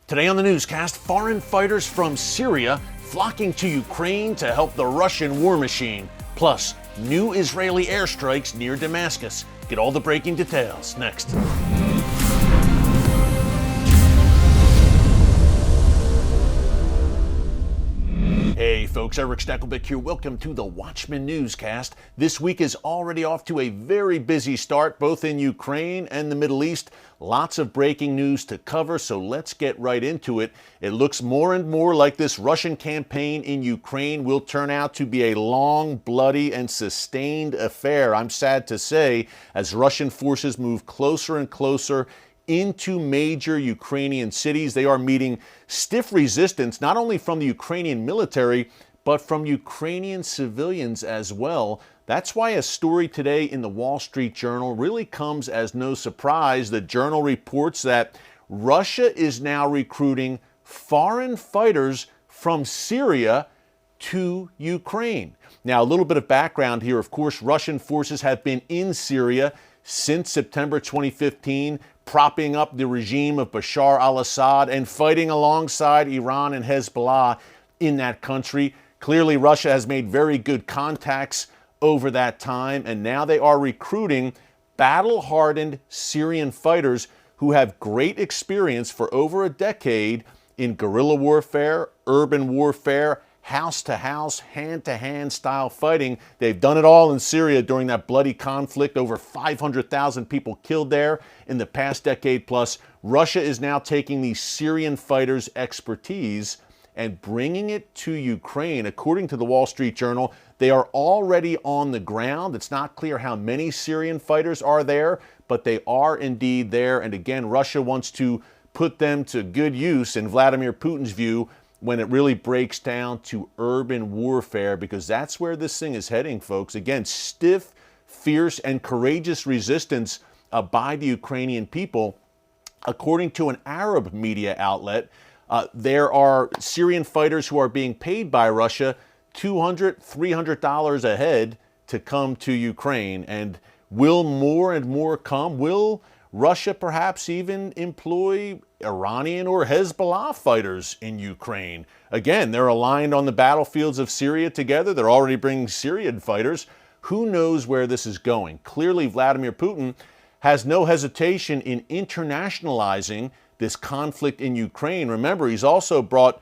Today on the newscast, foreign fighters from Syria flocking to Ukraine to help the Russian war machine. Plus, new Israeli airstrikes near Damascus. Get all the breaking details next. Hey folks, Erick Stakelbeck here. Welcome to the Watchman Newscast. This week is already off to a very busy start, both in Ukraine and the Middle East. Lots of breaking news to cover, so let's get right into it. It looks more and more like this Russian campaign in Ukraine will turn out to be a long, bloody, and sustained affair, I'm sad to say, as Russian forces move closer and closer into major Ukrainian cities. They are meeting stiff resistance, not only from the Ukrainian military, but from Ukrainian civilians as well. That's why a story today in the Wall Street Journal really comes as no surprise. The Journal reports that Russia is now recruiting foreign fighters from Syria to Ukraine. Now, a little bit of background here. Of course, Russian forces have been in Syria since September 2015, propping up the regime of Bashar al-Assad and fighting alongside Iran and Hezbollah in that country. Clearly, Russia has made very good contacts over that time, and now they are recruiting battle-hardened Syrian fighters who have great experience for over a decade in guerrilla warfare, urban warfare, house-to-house, hand-to-hand style fighting. They've done it all in Syria during that bloody conflict. Over 500,000 people killed there in the past decade plus. Russia is now taking these Syrian fighters' expertise and bringing it to Ukraine. According to the Wall Street Journal, they are already on the ground. It's not clear how many Syrian fighters are there, but they are indeed there. And again, Russia wants to put them to good use, in Vladimir Putin's view, when it really breaks down to urban warfare, because that's where this thing is heading, folks. Again, stiff, fierce, and courageous resistance by the Ukrainian people. According to an Arab media outlet, there are Syrian fighters who are being paid by Russia $200, $300 a head to come to Ukraine. And will more and more come? Will Russia perhaps even employ Iranian or Hezbollah fighters in Ukraine? Again, they're aligned on the battlefields of Syria together. They're already bringing Syrian fighters. Who knows where this is going? Clearly, Vladimir Putin has no hesitation in internationalizing this conflict in Ukraine. Remember, he's also brought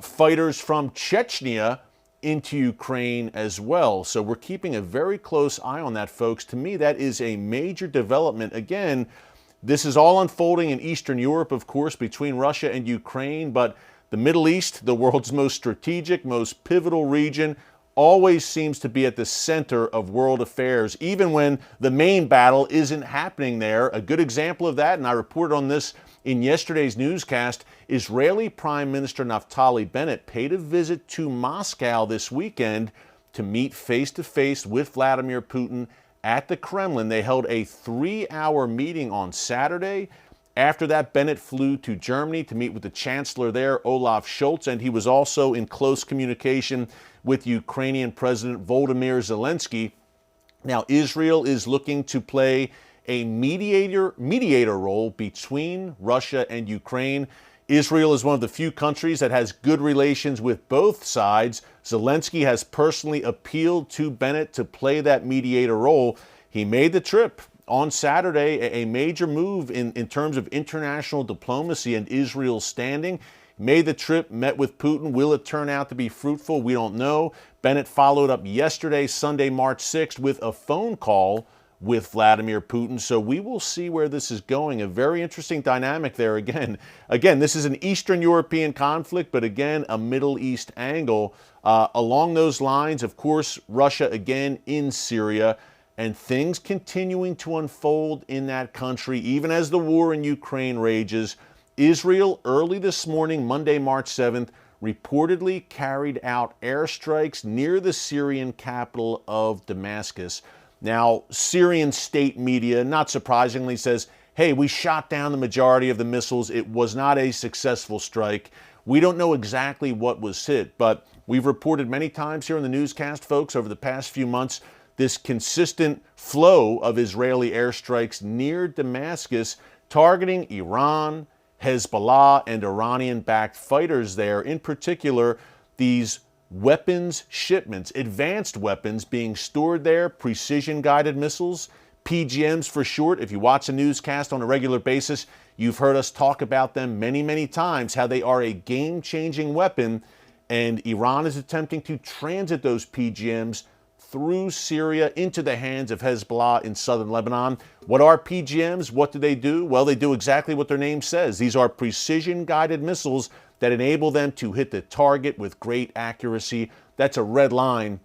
fighters from Chechnya into Ukraine as well. So we're keeping a very close eye on that, folks. To me, that is a major development. Again, this is all unfolding in Eastern Europe, of course, between Russia and Ukraine, but the Middle East, the world's most strategic, most pivotal region, always seems to be at the center of world affairs, even when the main battle isn't happening there. A good example of that, and I reported on this in yesterday's newscast, Israeli Prime Minister Naftali Bennett paid a visit to Moscow this weekend to meet face-to-face with Vladimir Putin at the Kremlin. They held a 3-hour meeting on Saturday. After that, Bennett flew to Germany to meet with the Chancellor there, Olaf Scholz, and he was also in close communication with Ukrainian President Volodomyr Zelensky. Now, Israel is looking to play a mediator role between Russia and Ukraine. Israel is one of the few countries that has good relations with both sides. Zelensky has personally appealed to Bennett to play that mediator role. He made the trip on Saturday, a major move in terms of international diplomacy and Israel's standing. Made the trip, met with Putin. Will it turn out to be fruitful? We don't know. Bennett followed up yesterday, Sunday, March 6th, with a phone call with Vladimir Putin. So we will see where this is going. A very interesting dynamic there again. Again, this is an Eastern European conflict, but again, a Middle East angle. Along those lines, of course, Russia again in Syria, and things continuing to unfold in that country, even as the war in Ukraine rages. Israel, early this morning, Monday, March 7th, reportedly carried out airstrikes near the Syrian capital of Damascus. Now, Syrian state media, not surprisingly, says, hey, we shot down the majority of the missiles. It was not a successful strike. We don't know exactly what was hit, but we've reported many times here in the newscast, folks, over the past few months, this consistent flow of Israeli airstrikes near Damascus targeting Iran, Hezbollah and Iranian-backed fighters there. In particular, these weapons shipments, advanced weapons being stored there, precision-guided missiles, PGMs for short. If you watch the newscast on a regular basis, you've heard us talk about them many, many times, how they are a game-changing weapon, and Iran is attempting to transit those PGMs through Syria into the hands of Hezbollah in southern Lebanon. What are PGMs? What do? Well, they do exactly what their name says. These are precision-guided missiles that enable them to hit the target with great accuracy. That's a red line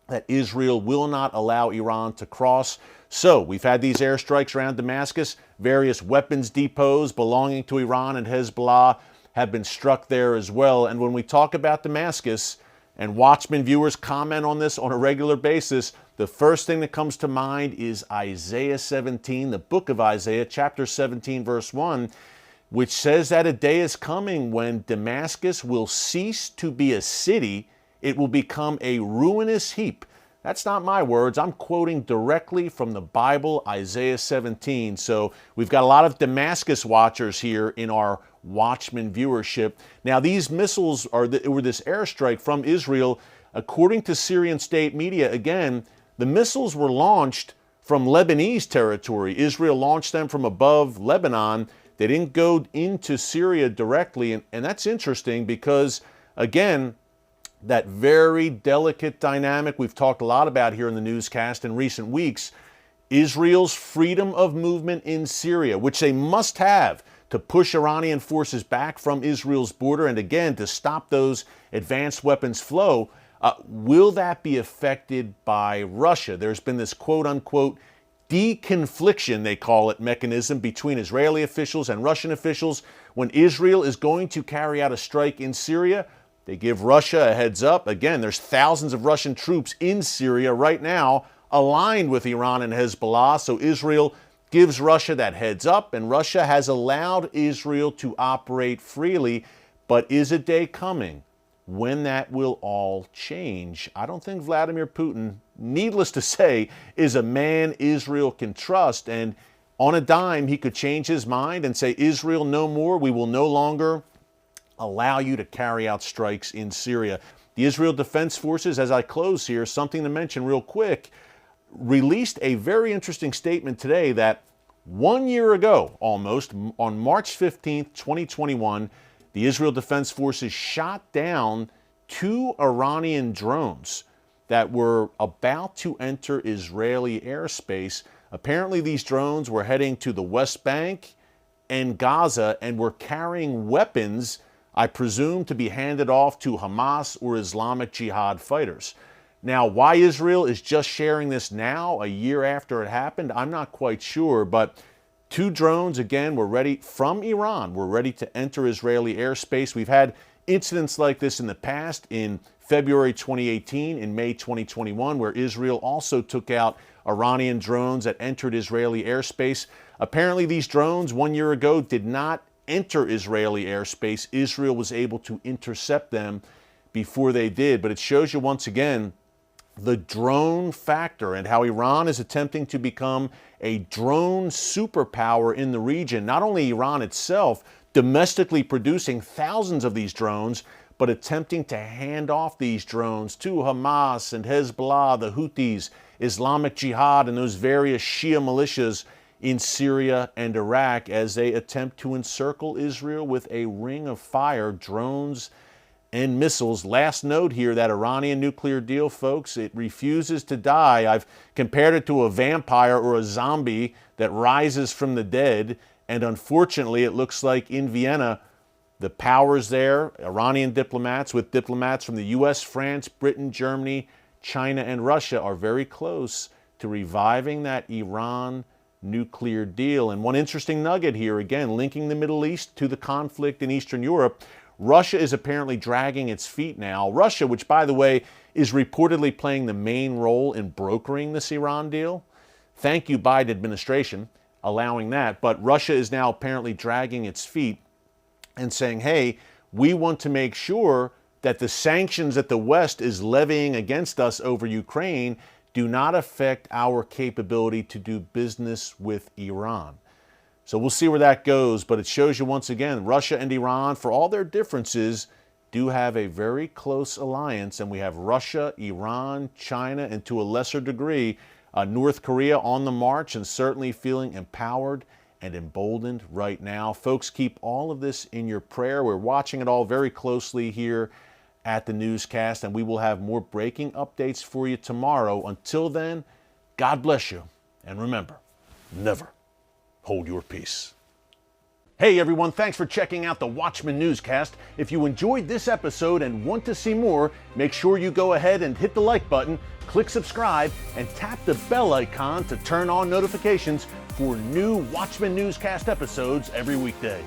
that Israel will not allow Iran to cross. So we've had these airstrikes around Damascus. Various weapons depots belonging to Iran and Hezbollah have been struck there as well. And when we talk about Damascus, and Watchman viewers comment on this on a regular basis, the first thing that comes to mind is Isaiah 17, the book of Isaiah, chapter 17, verse 1, which says that a day is coming when Damascus will cease to be a city. It will become a ruinous heap. That's not my words. I'm quoting directly from the Bible, Isaiah 17. So we've got a lot of Damascus watchers here in our Watchman viewership. Now, these missiles were this airstrike from Israel. According to Syrian state media, again, the missiles were launched from Lebanese territory. Israel launched them from above Lebanon. They didn't go into Syria directly. And that's interesting because, again, that very delicate dynamic we've talked a lot about here in the newscast in recent weeks, Israel's freedom of movement in Syria, which they must have to push Iranian forces back from Israel's border and, again, to stop those advanced weapons flow. Will that be affected by Russia? There's been this quote-unquote deconfliction, they call it, mechanism between Israeli officials and Russian officials. When Israel is going to carry out a strike in Syria, they give Russia a heads up. Again, there's thousands of Russian troops in Syria right now aligned with Iran and Hezbollah, so Israel gives Russia that heads up, and Russia has allowed Israel to operate freely. But is a day coming when that will all change? I don't think Vladimir Putin, needless to say, is a man Israel can trust, and on a dime he could change his mind and say, Israel, no more. We will no longer allow you to carry out strikes in Syria. The Israel Defense Forces, as I close here, something to mention real quick, released a very interesting statement today that 1 year ago, almost, on March 15th, 2021, the Israel Defense Forces shot down 2 Iranian drones that were about to enter Israeli airspace. Apparently, these drones were heading to the West Bank and Gaza and were carrying weapons, I presume, to be handed off to Hamas or Islamic Jihad fighters. Now, why Israel is just sharing this now, a year after it happened, I'm not quite sure, but 2 drones, again, were ready from Iran, were ready to enter Israeli airspace. We've had incidents like this in the past, in February 2018, in May 2021, where Israel also took out Iranian drones that entered Israeli airspace. Apparently, these drones 1 year ago did not enter Israeli airspace. Israel was able to intercept them before they did. But it shows you once again the drone factor and how Iran is attempting to become a drone superpower in the region. Not only Iran itself domestically producing thousands of these drones, but attempting to hand off these drones to Hamas and Hezbollah, the Houthis, Islamic Jihad, and those various Shia militias in Syria and Iraq as they attempt to encircle Israel with a ring of fire, drones and missiles. Last note here, that Iranian nuclear deal, folks, it refuses to die. I've compared it to a vampire or a zombie that rises from the dead, and unfortunately it looks like in Vienna, the powers there, Iranian diplomats with diplomats from the US, France, Britain, Germany, China, and Russia, are very close to reviving that Iran nuclear deal. And one interesting nugget here, again, linking the Middle East to the conflict in Eastern Europe, Russia is apparently dragging its feet now. Russia, which, by the way, is reportedly playing the main role in brokering this Iran deal. Thank you, Biden administration, allowing that. But Russia is now apparently dragging its feet and saying, hey, we want to make sure that the sanctions that the West is levying against us over Ukraine do not affect our capability to do business with Iran. So we'll see where that goes, but it shows you once again, Russia and Iran, for all their differences, do have a very close alliance, and we have Russia, Iran, China, and to a lesser degree, North Korea on the march and certainly feeling empowered and emboldened right now. Folks, keep all of this in your prayer. We're watching it all very closely here at the newscast, and we will have more breaking updates for you tomorrow. Until then, God bless you, and remember, never hold your peace. Hey everyone, thanks for checking out the Watchman Newscast. If you enjoyed this episode and want to see more, make sure you go ahead and hit the like button, click subscribe, and tap the bell icon to turn on notifications for new Watchman Newscast episodes every weekday.